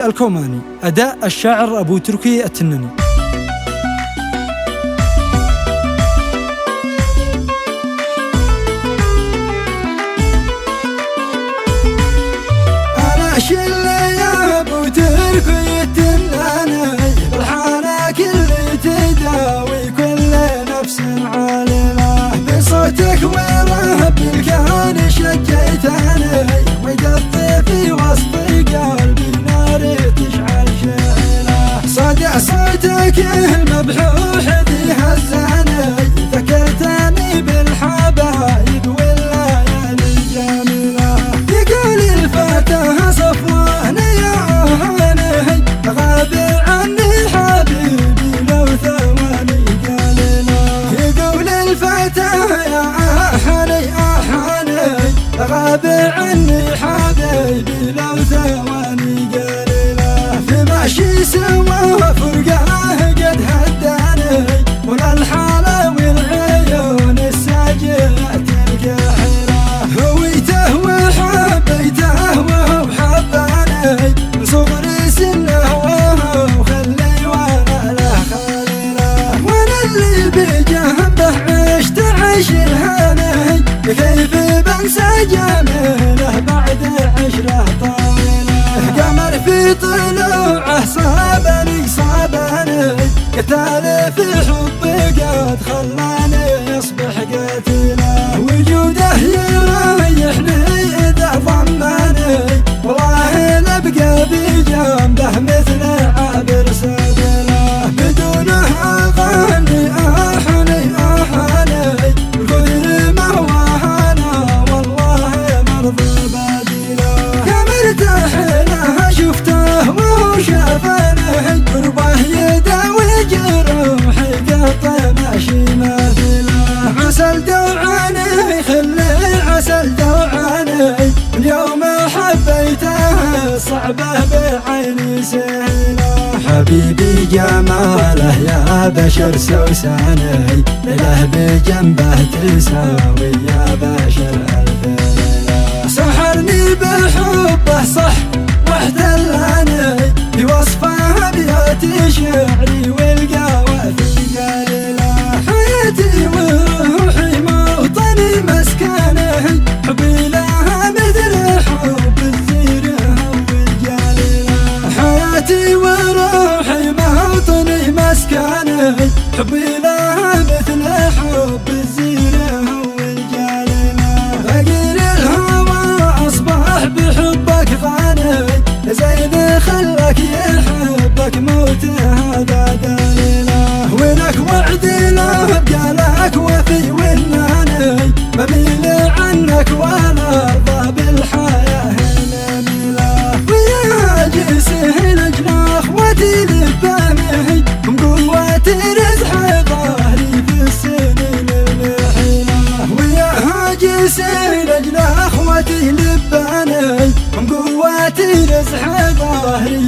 الكوماني. أداء الشاعر أبو تركي التنني. أنا شلة يا أبو تركي التنني، الحانك اللي تداوي كل نفس عالمة، بصوتك ورهب الكون شجيتني، وقفت في وسط قلبي نار تشعل شعله، صدى صوتك المبحوح ذي هزني، ذكرتني بالحبايب والليالي الجميلة، يقول الفتى صفوان يا هاني، غاب عني حبيبي لو ثواني قليلة، يقول الفتى يا هاني غاب عني حبيبي لو ثواني قليلة، في ماشي سوا فرقاه قد هداني، ولا الحالة والعيون الساجات الكحيلة، هويته وحبيته وحباني، من صغري سنه وخلي وانا له خليله، وانا اللي بجنبه عشت عيش الهاني، كيف بنسى جميله بعد عشرة طويلة، قمر في طلوعه صابني قتال في حبي قد خلاني يصبح قتيله، وجوده يريحني إذا ضمني، والله نبقى بجنبه مثل عابر سبيله، بدونه أغني أحني الكثير مهوانا والله مرضى بديله، مرتاح له شفته وهو شافني، قربه يداوي جروحي قطع ماشي مثله، عسل دوعاني خلي عسل دوعاني، اليوم حبيته صعبه بعيني سهله، حبيبي جماله يا بشر سوساني، له بجنبه تساوي يا بشر ألف ليلة، سحرني بحبه صح واحتلاني، بوصفه أبيات شعري والقوى في قليلة، حياتي وروحي موطني مسكني، حبي لها مثل حب الزينة والجليلة، حياتي وروحي موطني مسكني، حبي لها مثل حب الزينة والجليلة، فقير الهوى أصبح بحبك غني، زين خلك يحبك موت هذا دليله، ولك وعد له بقالك وفي وناني، مميل عنك ولا ارضى بالحياة نميله، ويا جسه لجنا اخوتي لبامي، هم قوتي رزح ظهري في السنين المحيله، ويا جسه لجنا اخوتي لباني، هم قوتي رزح ظهري